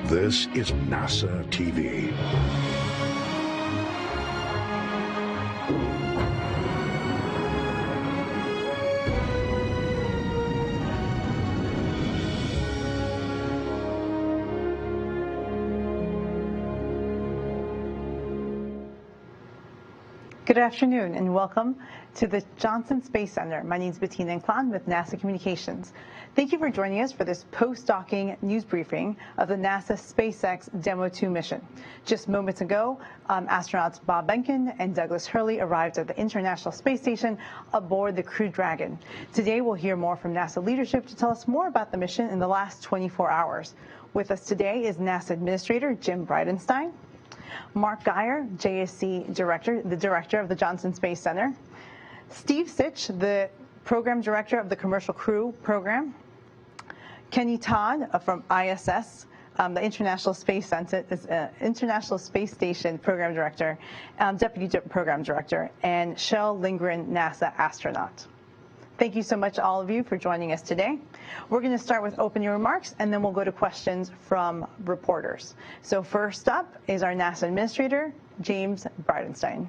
This is NASA TV. Good afternoon and welcome to the Johnson Space Center. My name is Bettina Inclán with NASA Communications. Thank you for joining us for this post-docking news briefing of the NASA SpaceX Demo 2 mission. Just moments ago, astronauts Bob Behnken and Douglas Hurley arrived at the International Space Station aboard the Crew Dragon. Today we'll hear more from NASA leadership to tell us more about the mission in the last 24 hours. With us today is NASA Administrator Jim Bridenstine, Mark Guyer, JSC Director, the Director of the Johnson Space Center, Steve Sitch, the Program Director of the Commercial Crew Program, Kenny Todd from ISS, the International Space Station Program Director, Deputy Program Director, and Shel Lindgren, NASA astronaut. Thank you so much, all of you, for joining us today. We're going to start with opening remarks, and then we'll go to questions from reporters. So first up is our NASA Administrator, James Bridenstine.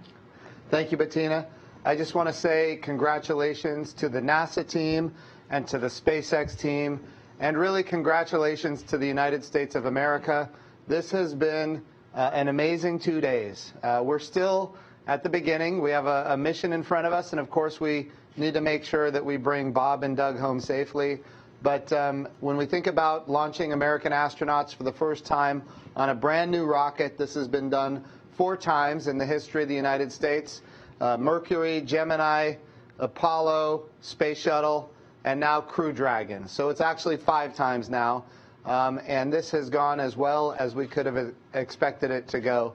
Thank you, Bettina. I just want to say congratulations to the NASA team and to the SpaceX team, and really congratulations to the United States of America. This has been an amazing 2 days. We're still at the beginning. We have a mission in front of us, and of course we need to make sure that we bring Bob and Doug home safely. But when we think about launching American astronauts for the first time on a brand new rocket, this has been done 4 times in the history of the United States. Mercury, Gemini, Apollo, Space Shuttle, and now Crew Dragon. So it's actually 5 times now. And this has gone as well as we could have expected it to go.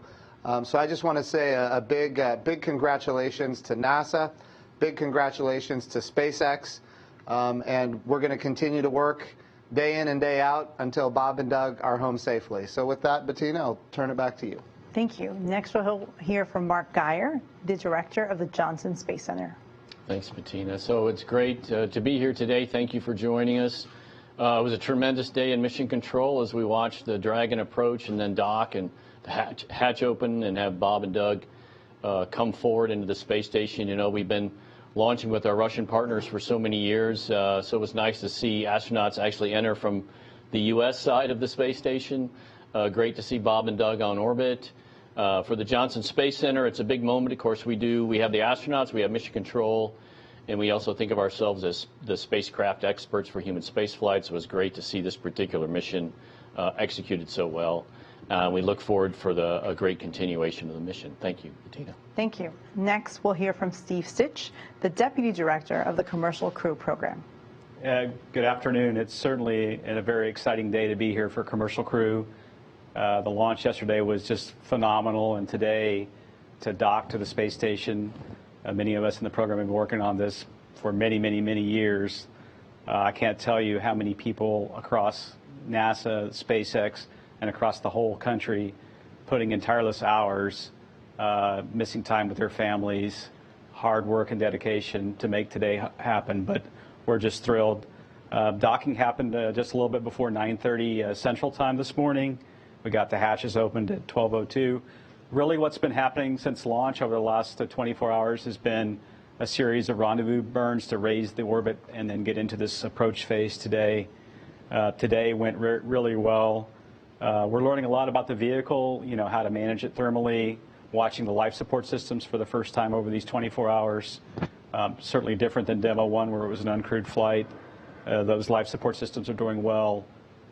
So I just want to say a big congratulations to NASA. Big congratulations to SpaceX, and we're going to continue to work day in and day out until Bob and Doug are home safely. So with that, Bettina, I'll turn it back to you. Thank you. Next, we'll hear from Mark Guyer, the Director of the Johnson Space Center. Thanks, Bettina. So it's great to be here today. Thank you for joining us. It was a tremendous day in Mission Control as we watched the Dragon approach and then dock and the hatch open and have Bob and Doug come forward into the space station. You know, we've been launching with our Russian partners for so many years, so it was nice to see astronauts actually enter from the U.S. side of the space station. Great to see Bob and Doug on orbit. For the Johnson Space Center, it's a big moment. Of course, we have the astronauts, we have Mission Control, and we also think of ourselves as the spacecraft experts for human spaceflight, so it was great to see this particular mission executed so well. We look forward for a great continuation of the mission. Thank you, Bettina. Thank you. Next, we'll hear from Steve Sitch, the Deputy Director of the Commercial Crew Program. Good afternoon. It's certainly a very exciting day to be here for Commercial Crew. The launch yesterday was just phenomenal, and today to dock to the space station, many of us in the program have been working on this for many, many, many years. I can't tell you how many people across NASA, SpaceX, and across the whole country putting in tireless hours, missing time with their families, hard work and dedication to make today happen. But we're just thrilled. Docking happened just a little bit before 9:30 Central Time this morning. We got the hatches opened at 12:02. Really what's been happening since launch over the last 24 hours has been a series of rendezvous burns to raise the orbit and then get into this approach phase today. Today went really well. We're learning a lot about the vehicle, you know, how to manage it thermally, watching the life support systems for the first time over these 24 hours. Certainly different than Demo 1 where it was an uncrewed flight. Those life support systems are doing well.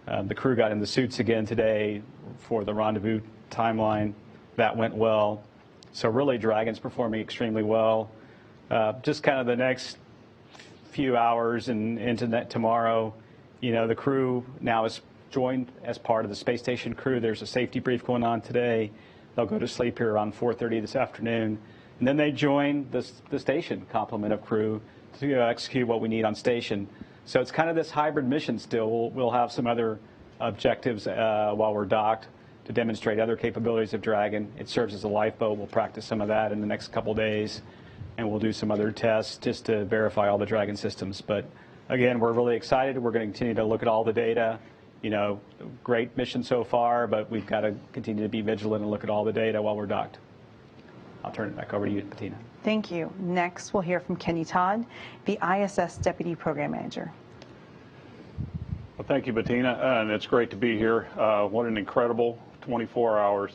The crew got in the suits again today for the rendezvous timeline. That went well. So really Dragon's performing extremely well. Just kind of the next few hours and into tomorrow, you know, the crew now is joined as part of the space station crew. There's a safety brief going on today. They'll go to sleep here around 4:30 this afternoon. And then they join the station complement of crew to execute what we need on station. So it's kind of this hybrid mission still. We'll have some other objectives while we're docked to demonstrate other capabilities of Dragon. It serves as a lifeboat. We'll practice some of that in the next couple days. And we'll do some other tests just to verify all the Dragon systems. But again, we're really excited. We're going to continue to look at all the data great mission so far, but we've got to continue to be vigilant and look at all the data while we're docked. I'll turn it back over to you, Bettina. Thank you. Next, we'll hear from Kenny Todd, the ISS Deputy Program Manager. Well, thank you, Bettina, and it's great to be here. What an incredible 24 hours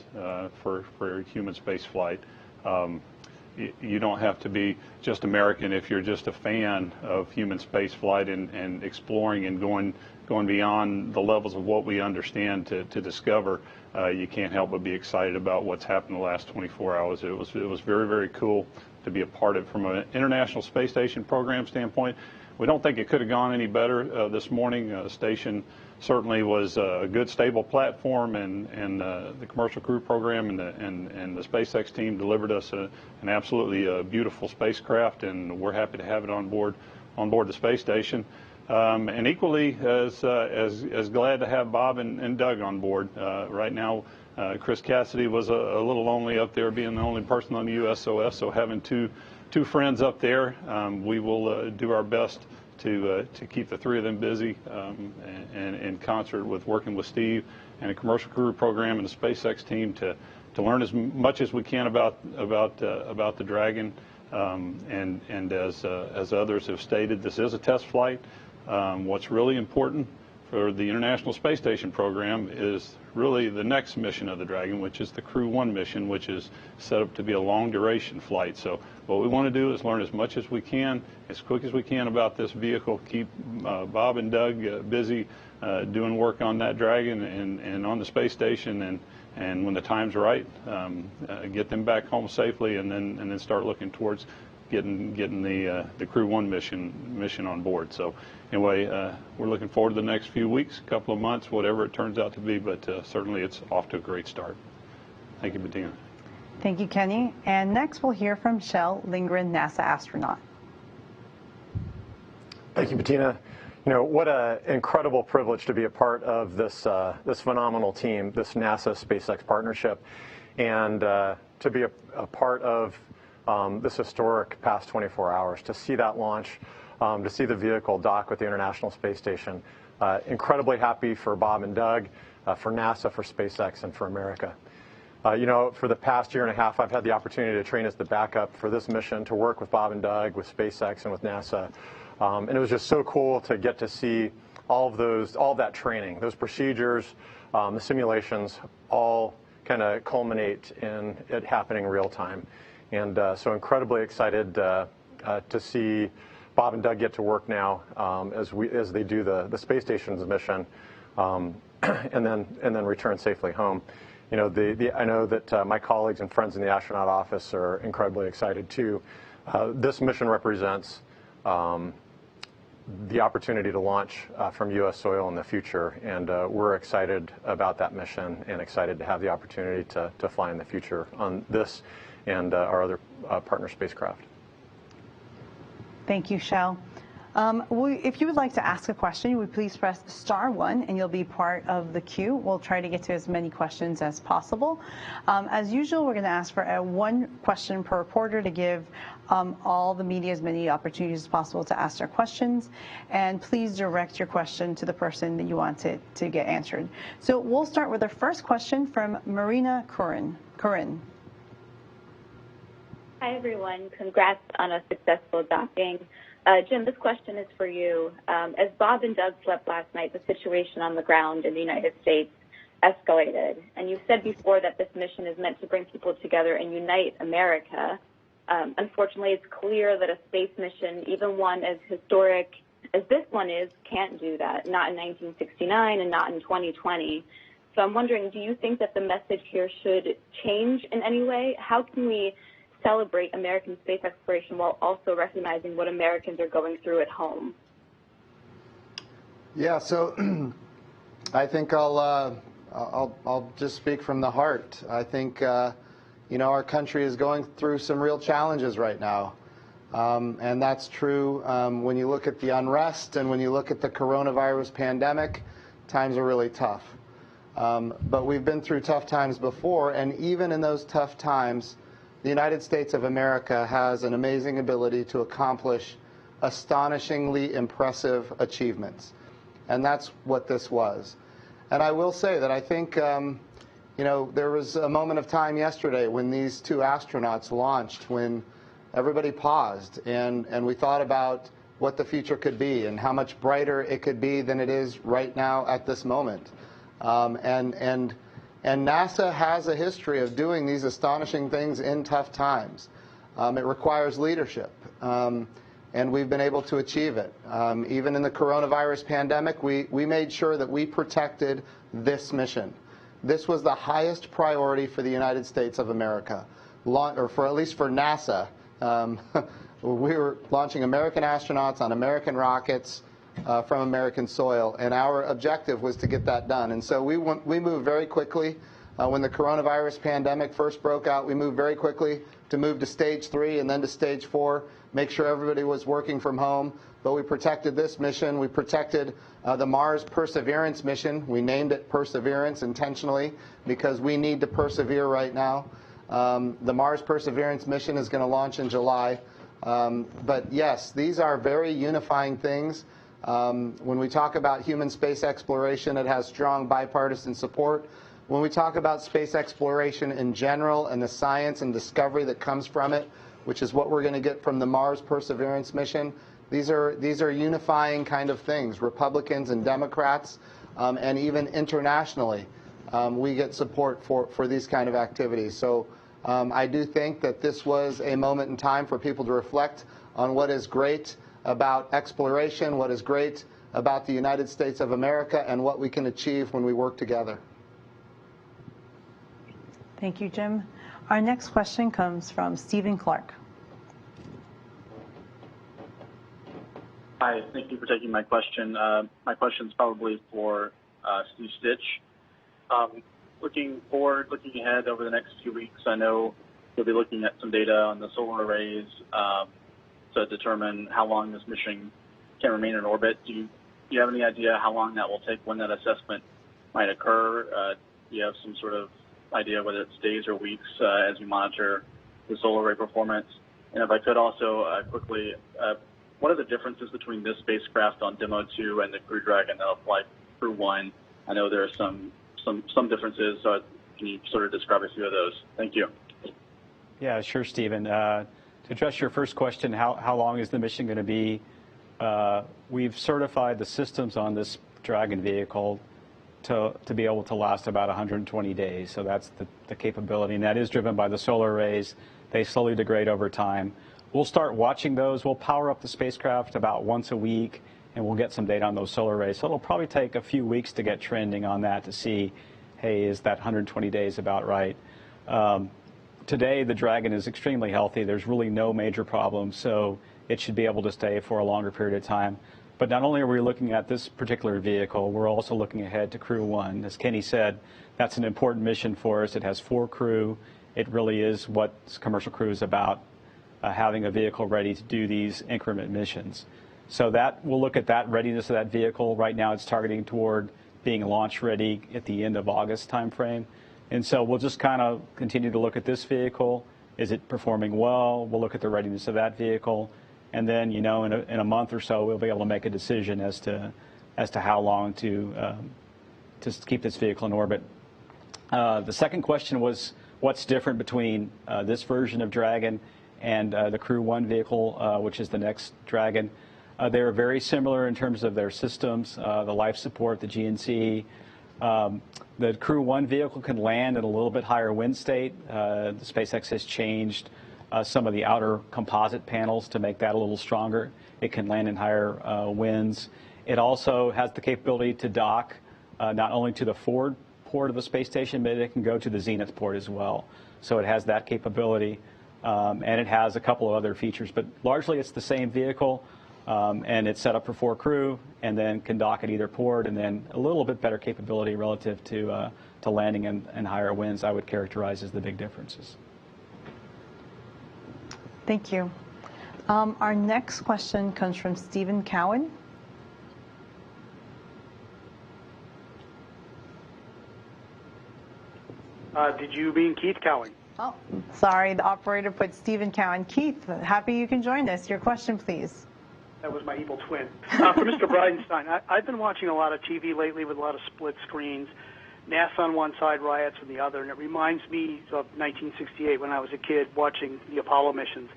for human space flight. You don't have to be just American if you're just a fan of human space flight and exploring and going beyond the levels of what we understand to discover. You can't help but be excited about what's happened the last 24 hours. It was very, very cool to be a part of it from an International Space Station program standpoint. We don't think it could have gone any better this morning. The station certainly was a good, stable platform, and the Commercial Crew Program and the SpaceX team delivered us an absolutely beautiful spacecraft, and we're happy to have it on board the space station. And equally as glad to have Bob and Doug on board. Right now, Chris Cassidy was a little lonely up there, being the only person on the USOS, so having two friends up there, we will do our best to keep the three of them busy, and in concert with working with Steve and the Commercial Crew Program and the SpaceX team to learn as much as we can about the Dragon. And as others have stated, this is a test flight. What's really important for the International Space Station program is really the next mission of the Dragon, which is the Crew 1 mission, which is set up to be a long duration flight. So what we want to do is learn as much as we can, as quick as we can about this vehicle, keep Bob and Doug busy doing work on that Dragon and on the space station, and when the time's right, get them back home safely, and then start looking towards getting the Crew 1 mission on board. So anyway, we're looking forward to the next few weeks, couple of months, whatever it turns out to be, but certainly it's off to a great start. Thank you, Bettina. Thank you, Kenny. And next we'll hear from Kjell Lindgren, NASA astronaut. Thank you, Bettina. What an incredible privilege to be a part of this phenomenal team, this NASA SpaceX partnership, and to be a part of this historic past 24 hours, to see that launch, to see the vehicle dock with the International Space Station. Incredibly happy for Bob and Doug, for NASA, for SpaceX, and for America. For the past year and a half, I've had the opportunity to train as the backup for this mission, to work with Bob and Doug, with SpaceX, and with NASA. And it was just so cool to get to see all of that training, those procedures, the simulations, all kind of culminate in it happening real time. And so incredibly excited to see Bob and Doug get to work now as they do the space station's mission, and then return safely home. I know that my colleagues and friends in the astronaut office are incredibly excited too. This mission represents the opportunity to launch from U.S. soil in the future, and we're excited about that mission and excited to have the opportunity to fly in the future on this and our other partner spacecraft. Thank you, Kjell. If you would like to ask a question, you would please press *1 and you'll be part of the queue. We'll try to get to as many questions as possible. As usual, we're going to ask for one question per reporter to give all the media as many opportunities as possible to ask their questions. And please direct your question to the person that you want it to get answered. So we'll start with our first question from Marina Curran. Hi, everyone. Congrats on a successful docking. Jim, this question is for you. As Bob and Doug slept last night, the situation on the ground in the United States escalated. And you've said before that this mission is meant to bring people together and unite America. Unfortunately, it's clear that a space mission, even one as historic as this one is, can't do that, not in 1969 and not in 2020. So I'm wondering, do you think that the message here should change in any way? How can we celebrate American space exploration while also recognizing what Americans are going through at home? Yeah, so I think I'll just speak from the heart. I think our country is going through some real challenges right now, and that's true when you look at the unrest and when you look at the coronavirus pandemic. Times are really tough, but we've been through tough times before, and even in those tough times, the United States of America has an amazing ability to accomplish astonishingly impressive achievements. And that's what this was. And I will say that I think, there was a moment of time yesterday when these two astronauts launched, when everybody paused and we thought about what the future could be and how much brighter it could be than it is right now at this moment. And NASA has a history of doing these astonishing things in tough times. It requires leadership, and we've been able to achieve it. Even in the coronavirus pandemic, we made sure that we protected this mission. This was the highest priority for the United States of America, or for at least for NASA. We were launching American astronauts on American rockets from American soil, and our objective was to get that done. And so we moved very quickly. When the coronavirus pandemic first broke out, we moved very quickly to move to stage 3 and then to stage 4, make sure everybody was working from home. But we protected this mission. We protected the Mars Perseverance mission. We named it Perseverance intentionally because we need to persevere right now. The Mars Perseverance mission is going to launch in July. But yes, these are very unifying things. When we talk about human space exploration, it has strong bipartisan support. When we talk about space exploration in general and the science and discovery that comes from it, which is what we're going to get from the Mars Perseverance mission, these are unifying kind of things. Republicans and Democrats, and even internationally, we get support for these kind of activities. So I do think that this was a moment in time for people to reflect on what is great about exploration, what is great about the United States of America, and what we can achieve when we work together. Thank you, Jim. Our next question comes from Stephen Clark. Hi, thank you for taking my question. My question is probably for Steve Stitch. Looking ahead over the next few weeks, I know you'll be looking at some data on the solar arrays to determine how long this mission can remain in orbit. Do you have any idea how long that will take, when that assessment might occur? Do you have some sort of idea whether it's days or weeks as you monitor the solar array performance? And if I could also quickly, what are the differences between this spacecraft on Demo 2 and the Crew Dragon that'll fly Crew 1? I know there are some differences, so can you sort of describe a few of those? Thank you. Yeah, sure, Stephen. To address your first question, how long is the mission going to be? We've certified the systems on this Dragon vehicle to be able to last about 120 days. So that's the capability, and that is driven by the solar arrays. They slowly degrade over time. We'll start watching those. We'll power up the spacecraft about once a week, and we'll get some data on those solar arrays. So it'll probably take a few weeks to get trending on that to see, hey, is that 120 days about right? Today, the Dragon is extremely healthy. There's really no major problems, so it should be able to stay for a longer period of time. But not only are we looking at this particular vehicle, we're also looking ahead to Crew 1. As Kenny said, that's an important mission for us. It has 4 crew. It really is what Commercial Crew is about, having a vehicle ready to do these increment missions. So that we'll look at that readiness of that vehicle. Right now it's targeting toward being launch ready at the end of August timeframe. And so we'll just kind of continue to look at this vehicle. Is it performing well? We'll look at the readiness of that vehicle. And then, in a month or so, we'll be able to make a decision as to how long to keep this vehicle in orbit. The second question was what's different between this version of Dragon and the Crew 1 vehicle, which is the next Dragon. They're very similar in terms of their systems, the life support, the GNC. The Crew 1 vehicle can land at a little bit higher wind state. The SpaceX has changed some of the outer composite panels to make that a little stronger. It can land in higher winds. It also has the capability to dock not only to the forward port of the space station, but it can go to the zenith port as well. So it has that capability, and it has a couple of other features. But largely it's the same vehicle, and it's set up for 4 crew, and then can dock at either port, and then a little bit better capability relative to landing in higher winds, I would characterize as the big differences. Thank you. Our next question comes from Stephen Cowan. Did you mean Keith Cowan? Oh, sorry, the operator put Stephen Cowan. Keith, happy you can join us. Your question, please. That was my evil twin. For Mr. Bridenstine, I've been watching a lot of TV lately with a lot of split screens. NASA on one side, riots on the other, and it reminds me of 1968 when I was a kid watching the Apollo missions.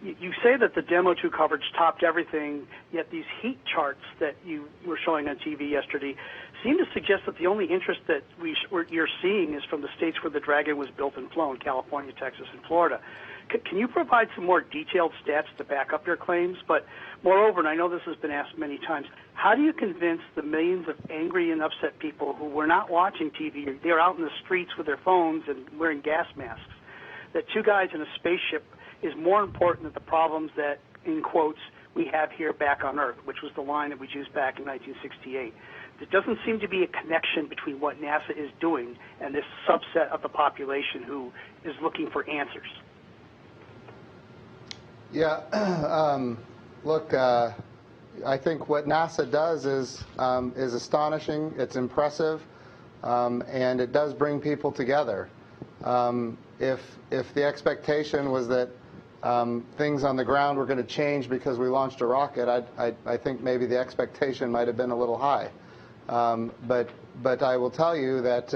You say that the Demo 2 coverage topped everything, yet these heat charts that you were showing on TV yesterday seem to suggest that the only interest that you're seeing is from the states where the Dragon was built and flown, California, Texas, and Florida. Can you provide some more detailed stats to back up your claims? But moreover, and I know this has been asked many times, how do you convince the millions of angry and upset people who were not watching TV, they're out in the streets with their phones and wearing gas masks, that two guys in a spaceship is more important than the problems that, in quotes, we have here back on Earth, which was the line that we used back in 1968. There doesn't seem to be a connection between what NASA is doing and this subset of the population who is looking for answers. Yeah, look, I think what NASA does is astonishing, it's impressive, and it does bring people together. If the expectation was that things on the ground were going to change because we launched a rocket, I think maybe the expectation might have been a little high. But I will tell you that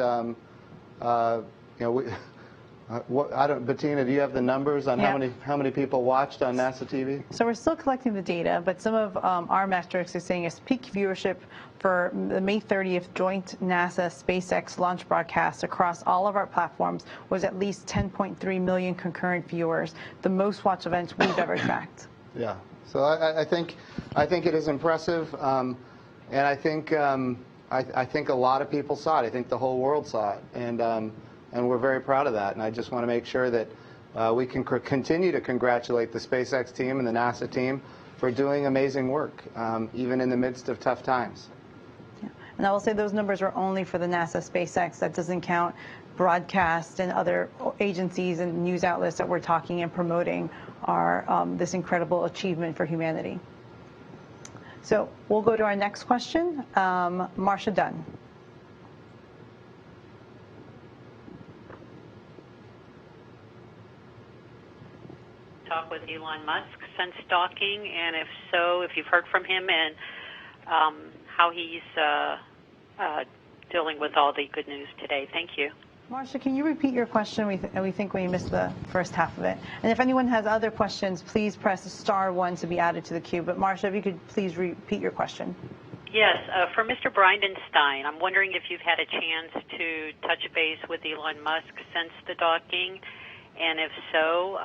Bettina, do you have the numbers on how many people watched on NASA TV? So we're still collecting the data, but some of our metrics are saying is peak viewership for the May 30th joint NASA SpaceX launch broadcast across all of our platforms was at least 10.3 million concurrent viewers, the most watched event we've ever tracked. Yeah. So I think it is impressive, and I think a lot of people saw it. I think the whole world saw it, and we're very proud of that. And I just want to make sure that we can continue to congratulate the SpaceX team and the NASA team for doing amazing work, even in the midst of tough times. Yeah. And I will say those numbers are only for the NASA SpaceX. That doesn't count broadcast and other agencies and news outlets that we're talking and promoting are this incredible achievement for humanity. So we'll go to our next question. Marcia Dunn. Talk with Elon Musk since docking, and if so, if you've heard from him and how he's dealing with all the good news today. Thank you. Marcia, can you repeat your question? We think we missed the first half of it. And if anyone has other questions, please press *1 to be added to the queue. But Marcia, if you could please repeat your question. Yes, for Mr. Bridenstine, I'm wondering if you've had a chance to touch base with Elon Musk since the docking, and if so,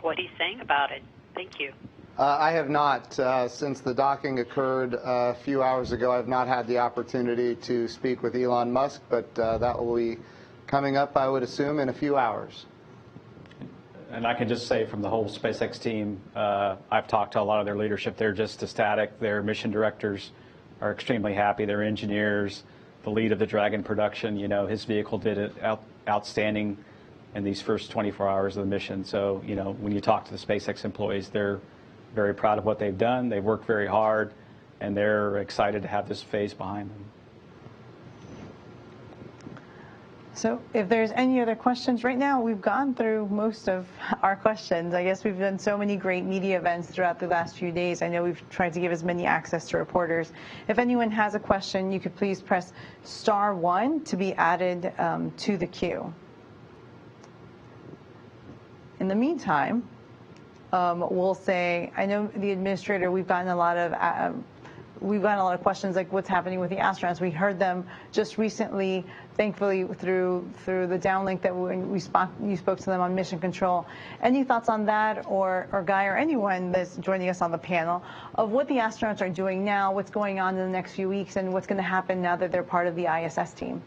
what he's saying about it. Thank you. I have not. Since the docking occurred a few hours ago, I have not had the opportunity to speak with Elon Musk, but that will be coming up, I would assume, in a few hours. And I can just say from the whole SpaceX team, I've talked to a lot of their leadership. They're just ecstatic. Their mission directors are extremely happy. Their engineers, the lead of the Dragon production, his vehicle did it outstanding in these first 24 hours of the mission. So, when you talk to the SpaceX employees, they're very proud of what they've done. They've worked very hard, and they're excited to have this phase behind them. So if there's any other questions, right now we've gone through most of our questions. I guess we've done so many great media events throughout the last few days. I know we've tried to give as many access to reporters. If anyone has a question, you could please press *1 to be added to the queue. In the meantime, we'll say, I know the administrator, we've gotten a lot of questions like what's happening with the astronauts. We heard them just recently, thankfully, through the downlink that you spoke to them on Mission Control. Any thoughts on that, or Guy, or anyone that's joining us on the panel, of what the astronauts are doing now, what's going on in the next few weeks, and what's going to happen now that they're part of the ISS team?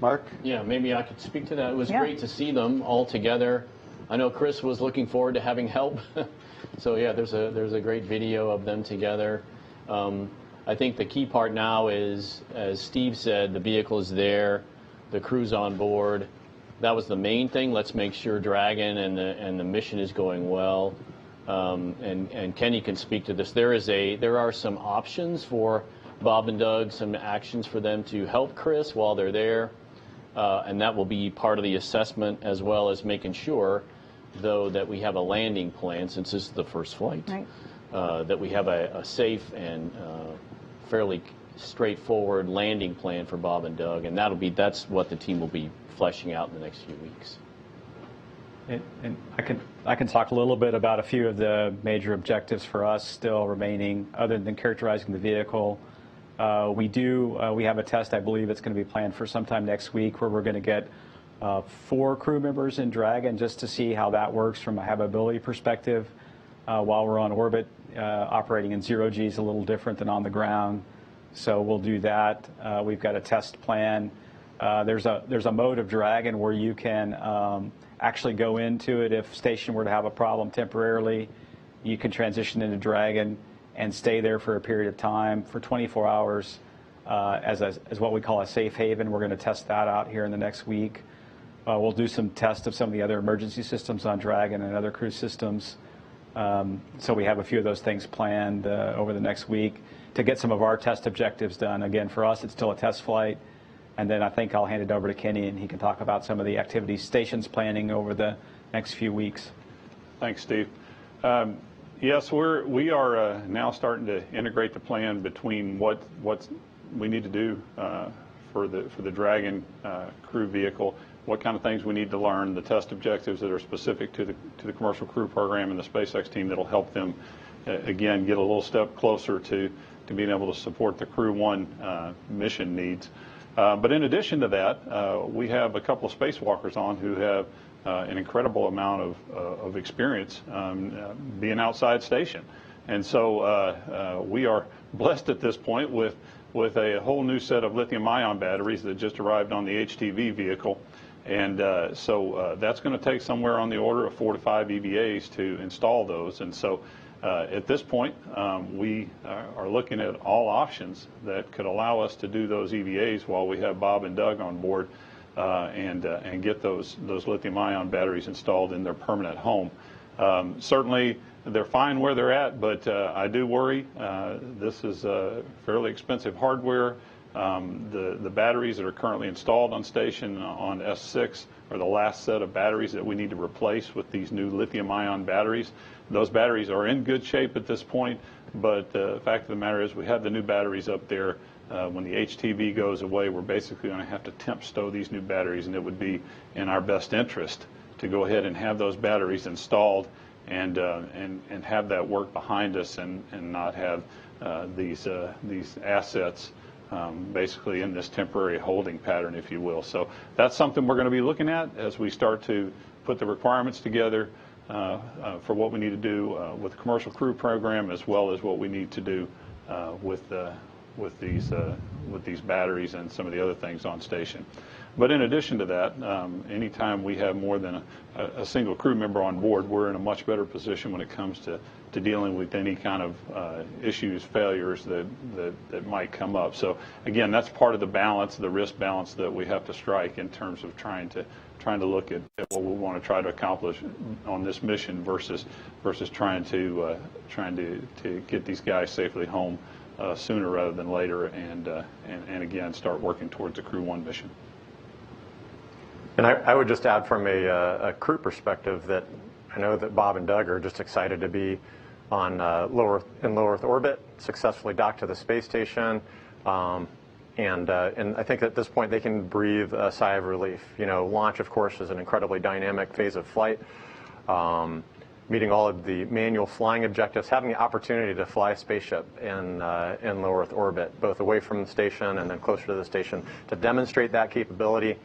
Mark? Yeah, maybe I could speak to that. It was great to see them all together. I know Chris was looking forward to having help. So yeah, there's a great video of them together. I think the key part now is, as Steve said, the vehicle is there, the crew's on board. That was the main thing. Let's make sure Dragon and the mission is going well. And Kenny can speak to this. There are some options for Bob and Doug, some actions for them to help Chris while they're there. And that will be part of the assessment, as well as making sure, though, that we have a landing plan, since this is the first flight. Right. that we have a safe and fairly straightforward landing plan for Bob and Doug, and that's what the team will be fleshing out in the next few weeks. And I can talk a little bit about a few of the major objectives for us still remaining, other than characterizing the vehicle. We have a test, I believe it's going to be planned for sometime next week, where we're going to get 4 crew members in Dragon just to see how that works from a habitability perspective. While we're on orbit, operating in 0G is a little different than on the ground. So we'll do that. We've got a test plan. There's a mode of Dragon where you can actually go into it if station were to have a problem temporarily. You can transition into Dragon and stay there for a period of time for 24 hours as what we call a safe haven. We're going to test that out here in the next week. We'll do some tests of some of the other emergency systems on Dragon and other cruise systems. So we have a few of those things planned over the next week to get some of our test objectives done. Again, for us, it's still a test flight. And then I think I'll hand it over to Kenny, and he can talk about some of the activities stations planning over the next few weeks. Thanks, Steve. Yes, we are now starting to integrate the plan between what we need to do for the Dragon crew vehicle, what kind of things we need to learn, the test objectives that are specific to the commercial crew program and the SpaceX team that'll help them again get a little step closer to being able to support the Crew 1 mission needs. But in addition to that, we have a couple of spacewalkers on who have an incredible amount of experience being outside station. And so we are blessed at this point with a whole new set of lithium-ion batteries that just arrived on the HTV vehicle. And so that's going to take somewhere on the order of 4 to 5 EVAs to install those. And so at this point, we are looking at all options that could allow us to do those EVAs while we have Bob and Doug on board and get those lithium-ion batteries installed in their permanent home. Certainly, they're fine where they're at, but I do worry. This is fairly expensive hardware. The batteries that are currently installed on station on S6 are the last set of batteries that we need to replace with these new lithium-ion batteries. Those batteries are in good shape at this point, but the fact of the matter is we have the new batteries up there. When the HTV goes away, we're basically going to have to temp stow these new batteries, and it would be in our best interest to go ahead and have those batteries installed and have that work behind us and not have these assets basically in this temporary holding pattern, if you will. So that's something we're going to be looking at as we start to put the requirements together for what we need to do with the commercial crew program, as well as what we need to do with these batteries and some of the other things on station. But in addition to that, anytime we have more than a single crew member on board, we're in a much better position when it comes to dealing with any kind of issues, failures that might come up. So again, that's part of the balance, the risk balance that we have to strike in terms of trying to look at what we want to try to accomplish on this mission versus trying to get these guys safely home sooner rather than later, and again start working towards the Crew 1 mission. And I would just add from a crew perspective that I know that Bob and Doug are just excited to be on low Earth orbit, successfully docked to the space station, and I think at this point they can breathe a sigh of relief. You know, launch, of course, is an incredibly dynamic phase of flight. Meeting all of the manual flying objectives, having the opportunity to fly a spaceship in low Earth orbit, both away from the station and then closer to the station, to demonstrate that capability,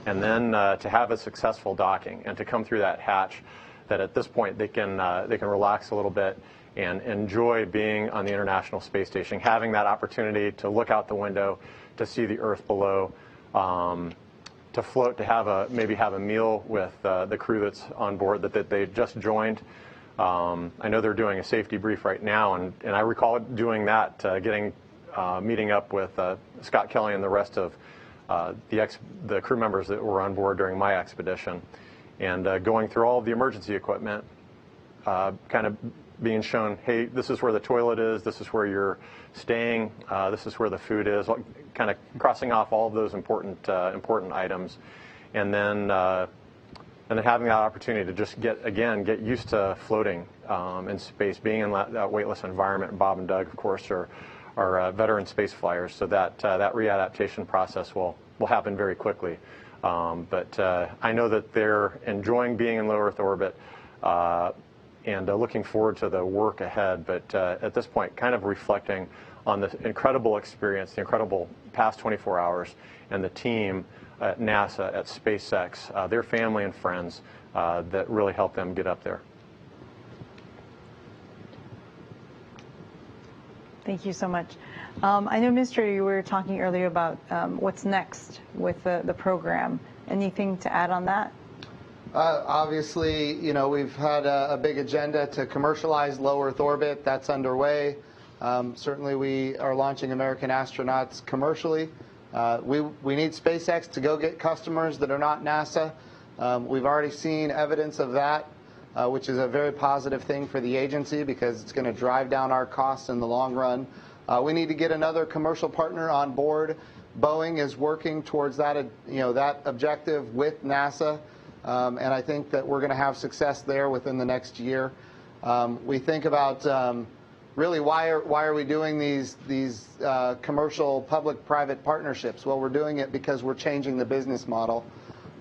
and then to have a successful docking and to come through that hatch, that at this point they can relax a little bit and enjoy being on the International Space Station, having that opportunity to look out the window, to see the Earth below, to float, to maybe have a meal with the crew that's on board that they just joined. I know they're doing a safety brief right now, and I recall doing that, meeting up with Scott Kelly and the rest of the crew members that were on board during my expedition, and going through all of the emergency equipment, kind of being shown, hey, this is where the toilet is, this is where you're staying, this is where the food is, kind of crossing off all of those important items, and then and then having that opportunity to just get used to floating in space, being in that weightless environment. Bob and Doug, of course, are veteran space flyers, so that readaptation process will happen very quickly. But I know that they're enjoying being in low Earth orbit and looking forward to the work ahead. But at this point, kind of reflecting on the incredible experience, the incredible past 24 hours, and the team at NASA, at SpaceX, their family and friends that really helped them get up there. Thank you so much. I know, Minister, you were talking earlier about what's next with the program. Anything to add on that? Obviously, we've had a big agenda to commercialize low Earth orbit. That's underway. Certainly, we are launching American astronauts commercially. We need SpaceX to go get customers that are not NASA. We've already seen evidence of that, which is a very positive thing for the agency because it's going to drive down our costs in the long run. We need to get another commercial partner on board. Boeing is working towards that, that objective with NASA, and I think that we're going to have success there within the next year. We think about really why are we doing these commercial public-private partnerships? Well, we're doing it because we're changing the business model.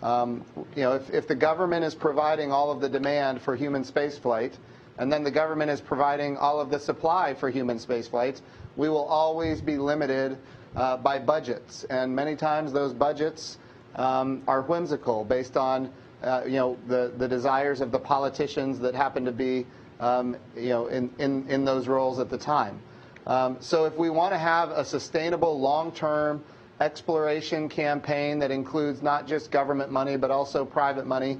If the government is providing all of the demand for human spaceflight, and then the government is providing all of the supply for human spaceflight, we will always be limited by budgets. And many times those budgets are whimsical based on the desires of the politicians that happen to be in those roles at the time. So if we want to have a sustainable long-term exploration campaign that includes not just government money but also private money,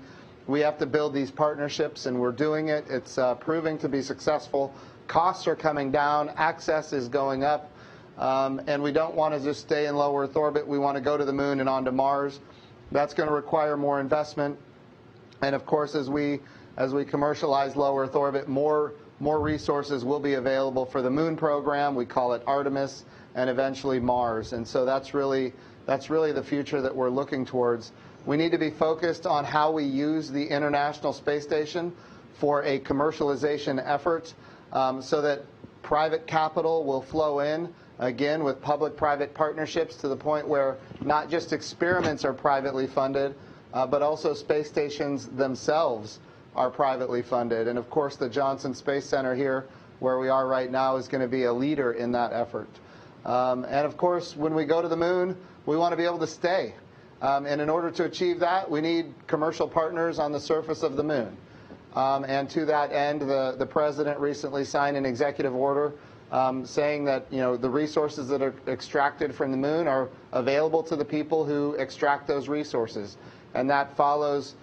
we have to build these partnerships, and we're doing it. It's proving to be successful. Costs are coming down, access is going up, and we don't want to just stay in low Earth orbit. We want to go to the moon and onto Mars. That's going to require more investment, and of course, as we commercialize low Earth orbit, more resources will be available for the moon program. We call it Artemis, and eventually Mars. And so that's really the future that we're looking towards. We need to be focused on how we use the International Space Station for a commercialization effort, so that private capital will flow in, again, with public-private partnerships to the point where not just experiments are privately funded, but also space stations themselves are privately funded. And of course, the Johnson Space Center here, where we are right now, is going to be a leader in that effort. And of course, when we go to the moon, we want to be able to stay. And in order to achieve that, we need commercial partners on the surface of the moon. And to that end, the President recently signed an executive order saying that the resources that are extracted from the moon are available to the people who extract those resources. And that follows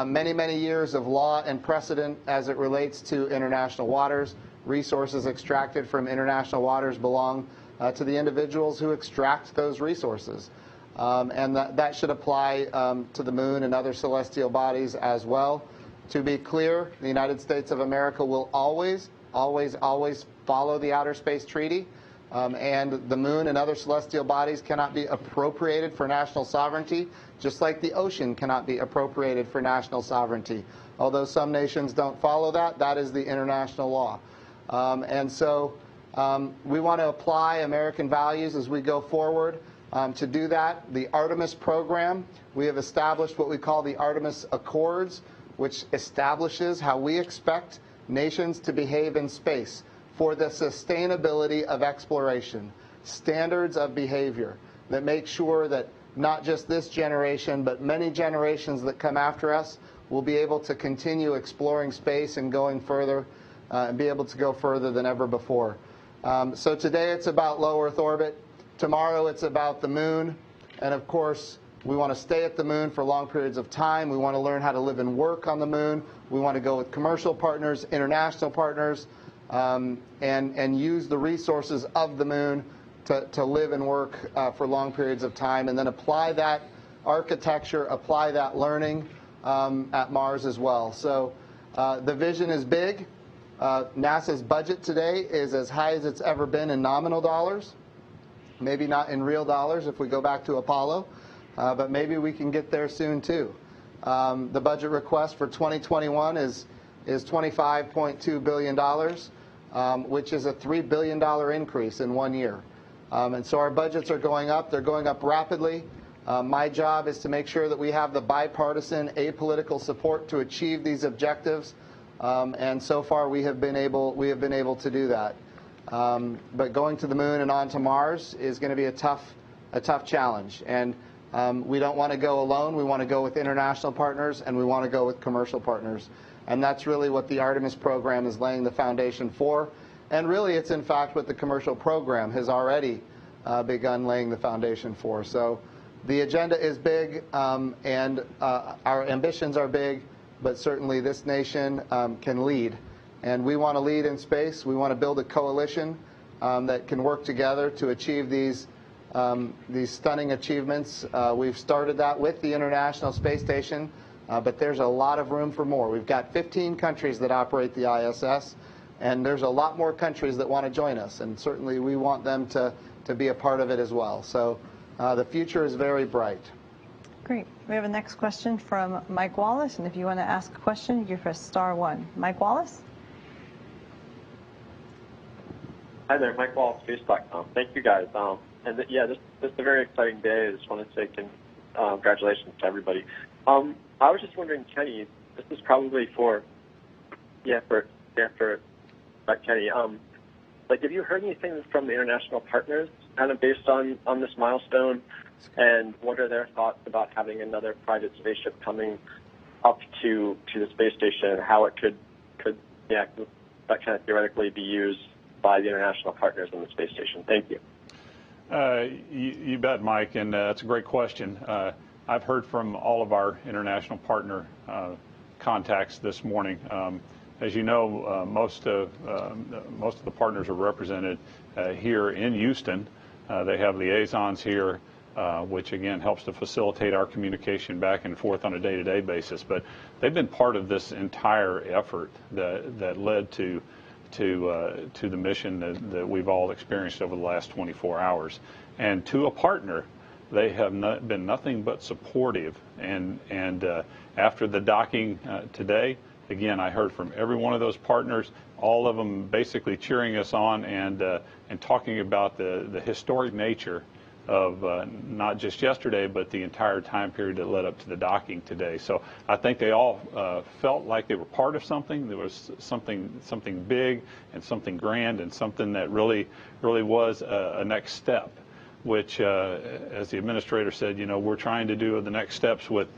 many, many years of law and precedent as it relates to international waters. Resources extracted from international waters belong to the individuals who extract those resources. And that should apply to the moon and other celestial bodies as well. To be clear, the United States of America will always, always, always follow the Outer Space Treaty. And the moon and other celestial bodies cannot be appropriated for national sovereignty, just like the ocean cannot be appropriated for national sovereignty. Although some nations don't follow that, that is the international law. And so we want to apply American values as we go forward. To do that, the Artemis program, we have established what we call the Artemis Accords, which establishes how we expect nations to behave in space for the sustainability of exploration, standards of behavior that make sure that not just this generation, but many generations that come after us will be able to continue exploring space and going further and be able to go further than ever before. So today it's about low Earth orbit. Tomorrow it's about the moon. And of course, we want to stay at the moon for long periods of time. We want to learn how to live and work on the moon. We want to go with commercial partners, international partners, and use the resources of the moon to live and work for long periods of time, and then apply that architecture, apply that learning at Mars as well. So the vision is big. NASA's budget today is as high as it's ever been in nominal dollars. Maybe not in real dollars if we go back to Apollo, but maybe we can get there soon too. The budget request for 2021 is $25.2 billion, which is a $3 billion increase in 1 year. And so our budgets are going up. They're going up rapidly. My job is to make sure that we have the bipartisan, apolitical support to achieve these objectives. And so far, we have been able to do that. But going to the moon and on to Mars is going to be a tough challenge. And we don't want to go alone. We want to go with international partners, and we want to go with commercial partners. And that's really what the Artemis program is laying the foundation for. And really, it's in fact what the commercial program has already begun laying the foundation for. So the agenda is big, and our ambitions are big, but certainly this nation can lead. And we want to lead in space. We want to build a coalition that can work together to achieve these stunning achievements. We've started that with the International Space Station, but there's a lot of room for more. We've got 15 countries that operate the ISS, and there's a lot more countries that want to join us, and certainly we want them to be a part of it as well. So the future is very bright. Great. We have a next question from Mike Wallace, and if you want to ask a question, you press *1. Mike Wallace? Hi there, Mike Wallace, Space.com. Thank you, guys. Yeah, this is a very exciting day. I just want to say congratulations to everybody. I was just wondering, Kenny, this is probably for Kenny. Like, have you heard anything from the international partners kind of based on this milestone? And what are their thoughts about having another private spaceship coming up to the space station, and how it could that kind of theoretically be used by the international partners in the space station? Thank you. You bet, Mike, and that's a gret question. I've heard from all of our international partner contacts this morning. As you know, most of the partners are represented here in Houston. They have liaisons here, which again helps to facilitate our communication back and forth on a day-to-day basis. But they've been part of this entire effort that led to the mission that we've all experienced over the last 24 hours. And to a partner, they have been nothing but supportive. And after the docking today, again, I heard from every one of those partners, all of them basically cheering us on and talking about the historic nature of not just yesterday, but the entire time period that led up to the docking today. So I think they all felt like they were part of something. There was something big and something grand and something that really was a next step, which, as the administrator said, we're trying to do the next steps with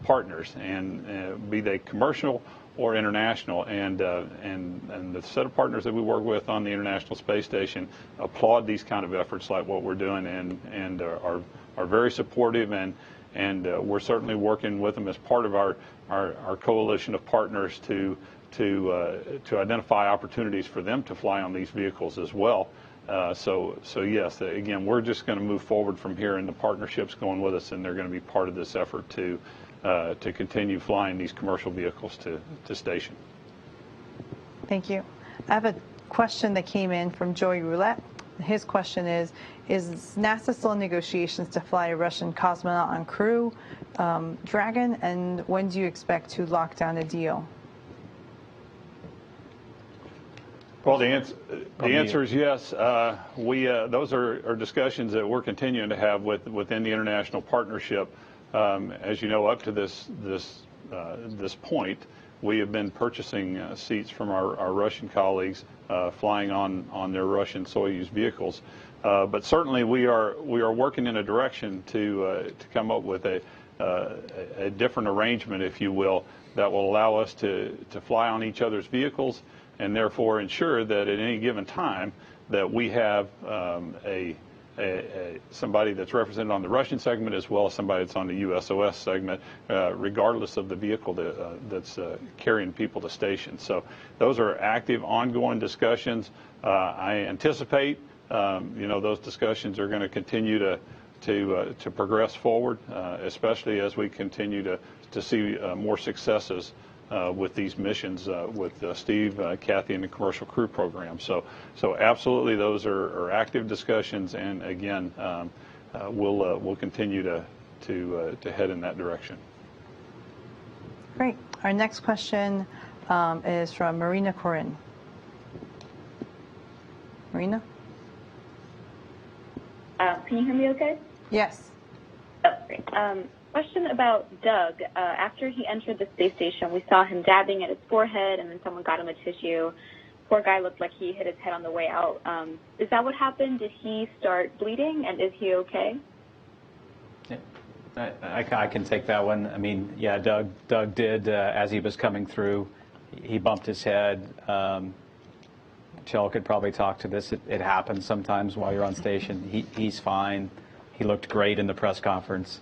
partners, and be they commercial or international, and the set of partners that we work with on the International Space Station applaud these kind of efforts like what we're doing, and are very supportive, and we're certainly working with them as part of our coalition of partners to identify opportunities for them to fly on these vehicles as well. So yes, again, we're just going to move forward from here, and the partnerships going with us, and they're going to be part of this effort to continue flying these commercial vehicles to station. Thank you. I have a question that came in from Joey Roulette. His question is NASA still in negotiations to fly a Russian cosmonaut on Crew Dragon, and when do you expect to lock down a deal? Well, the answer is yes. Those are discussions that we're continuing to have within the international partnership. As you know, up to this point, we have been purchasing seats from our Russian colleagues flying on their Russian Soyuz vehicles. But certainly we are working in a direction to come up with a different arrangement, if you will, that will allow us to fly on each other's vehicles, and therefore ensure that at any given time that we have somebody that's represented on the Russian segment as well as somebody that's on the USOS segment, regardless of the vehicle that's carrying people to station. So those are active, ongoing discussions. I anticipate, those discussions are going to continue to progress forward, especially as we continue to see more successes with these missions with Steve, Kathy, and the Commercial Crew Program. So absolutely, those are active discussions, and again, we'll continue to head in that direction. Great. Our next question is from Marina Corin. Marina? Can you hear me okay? Yes. Oh, great. Question about Doug. After he entered the space station, we saw him dabbing at his forehead, and then someone got him a tissue. Poor guy looked like he hit his head on the way out. Is that what happened? Did he start bleeding, and is he okay? I can take that one. I mean, yeah, Doug did, as he was coming through, he bumped his head. Jill could probably talk to this. It happens sometimes while you're on station. He's fine. He looked great in the press conference.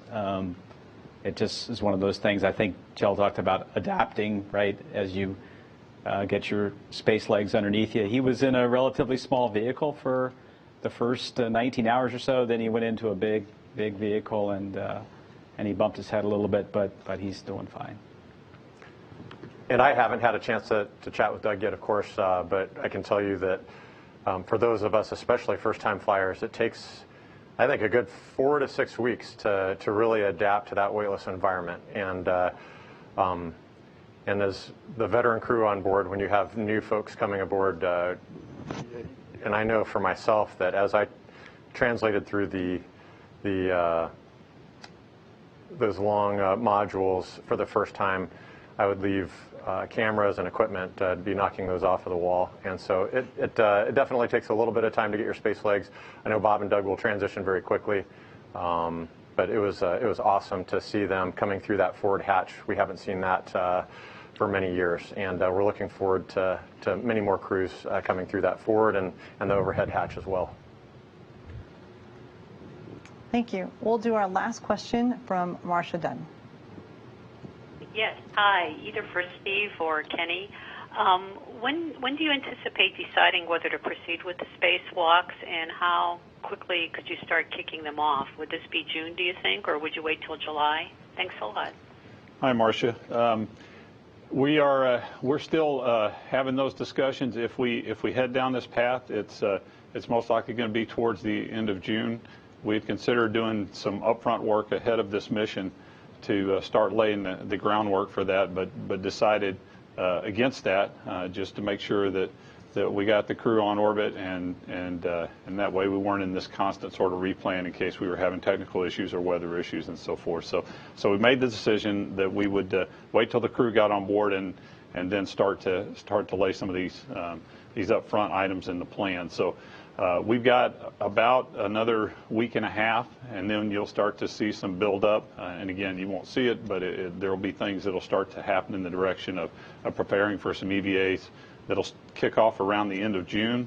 It just is one of those things. I think Jill talked about adapting, right, as you get your space legs underneath you. He was in a relatively small vehicle for the first 19 hours or so. Then he went into a big vehicle, and he bumped his head a little bit, but he's doing fine. And I haven't had a chance to chat with Doug yet, of course, but I can tell you that for those of us, especially first-time flyers, it takes, I think, a good 4 to 6 weeks to really adapt to that weightless environment. And as the veteran crew on board, when you have new folks coming aboard, and I know for myself that as I translated through those long modules for the first time, I would leave cameras and equipment, be knocking those off of the wall. And so it definitely takes a little bit of time to get your space legs. I know Bob and Doug will transition very quickly, but it was awesome to see them coming through that forward hatch. We haven't seen that for many years, and we're looking forward to many more crews coming through that forward and the overhead hatch as well. Thank you. We'll do our last question from Marcia Dunn. Yes, hi, either for Steve or Kenny. When do you anticipate deciding whether to proceed with the spacewalks, and how quickly could you start kicking them off? Would this be June, do you think, or would you wait till July? Thanks a lot. Hi, Marcia. We're still having those discussions. If we head down this path, it's most likely going to be towards the end of June. We'd consider doing some upfront work ahead of this mission to start laying the groundwork for that, but decided against that just to make sure that we got the crew on orbit, and that way we weren't in this constant sort of replan in case we were having technical issues or weather issues and so forth. So we made the decision that we would wait till the crew got on board and then start to lay some of these upfront items in the plan. So we've got about another week and a half, and then you'll start to see some build up. And again, you won't see it, but there will be things that will start to happen in the direction of preparing for some EVAs that'll kick off around the end of June.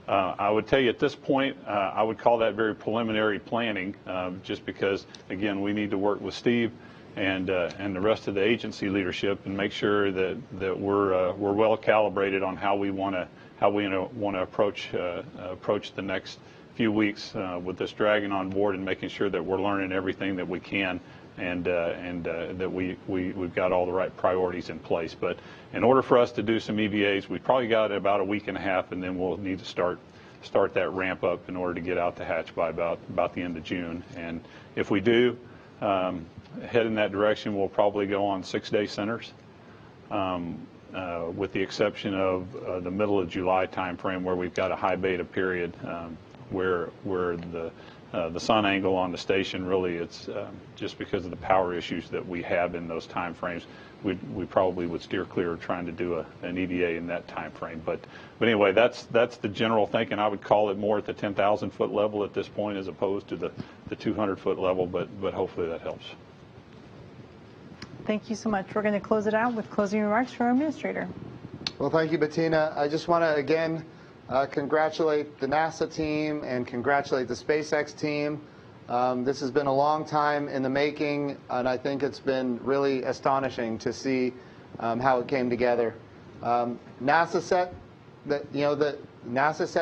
I would tell you at this point, I would call that very preliminary planning, just because, again, we need to work with Steve and the rest of the agency leadership and make sure that we're well calibrated on how we want to approach the next few weeks with this Dragon on board, and making sure that we're learning everything that we can, and that we've got all the right priorities in place. But in order for us to do some EVAs, we've probably got about a week and a half, and then we'll need to start that ramp up in order to get out the hatch by about the end of June. And if we do head in that direction, we'll probably go on 6-day centers. With the exception of the middle of July timeframe, where we've got a high beta period, where the sun angle on the station, really it's just because of the power issues that we have in those timeframes, we probably would steer clear of trying to do an EVA in that timeframe. But anyway, that's the general thinking. I would call it more at the 10,000 foot level at this point as opposed to the 200 foot level, but hopefully that helps. Thank you so much. We're going to close it out with closing remarks from our administrator. Well, thank you, Bettina. I just want to, again, congratulate the NASA team and congratulate the SpaceX team. This has been a long time in the making, and I think it's been really astonishing to see how it came together. NASA set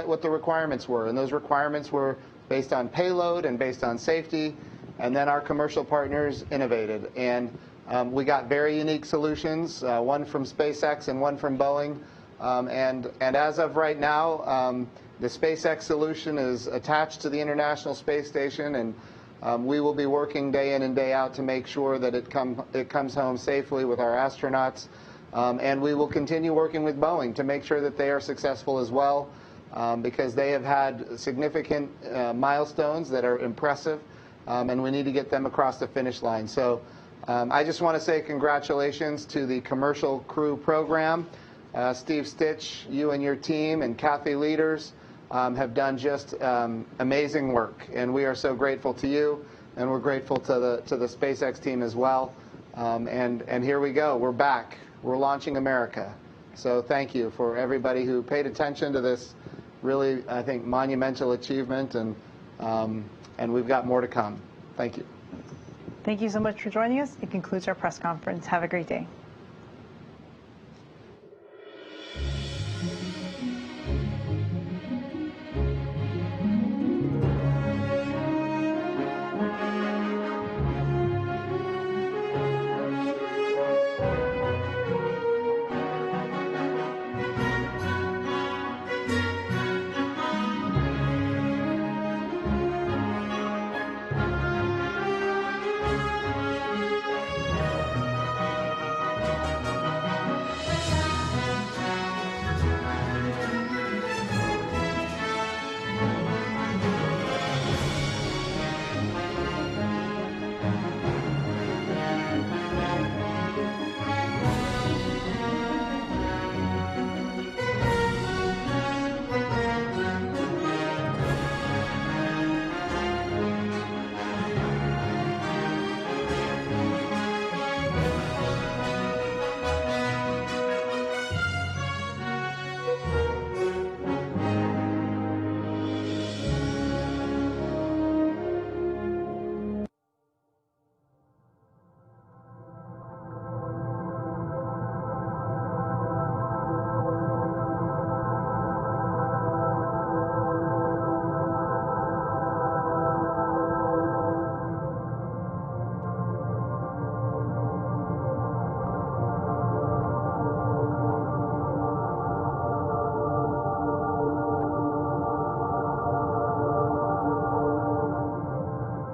what the requirements were, and those requirements were based on payload and based on safety, and then our commercial partners innovated. And we got very unique solutions, one from SpaceX and one from Boeing. And as of right now, the SpaceX solution is attached to the International Space Station, and We will be working day in and day out to make sure that it comes home safely with our astronauts. And we will continue working with Boeing to make sure that they are successful as well, because they have had significant milestones that are impressive, and we need to get them across the finish line. So I just want to say congratulations to the Commercial Crew Program. Steve Stitch, you and your team, and Kathy Leaders have done just amazing work, and we are so grateful to you, and we're grateful to the SpaceX team as well. And here we go. We're back. We're launching America. So thank you for everybody who paid attention to this really, I think, monumental achievement, and we've got more to come. Thank you. Thank you so much for joining us. It concludes our press conference. Have a great day.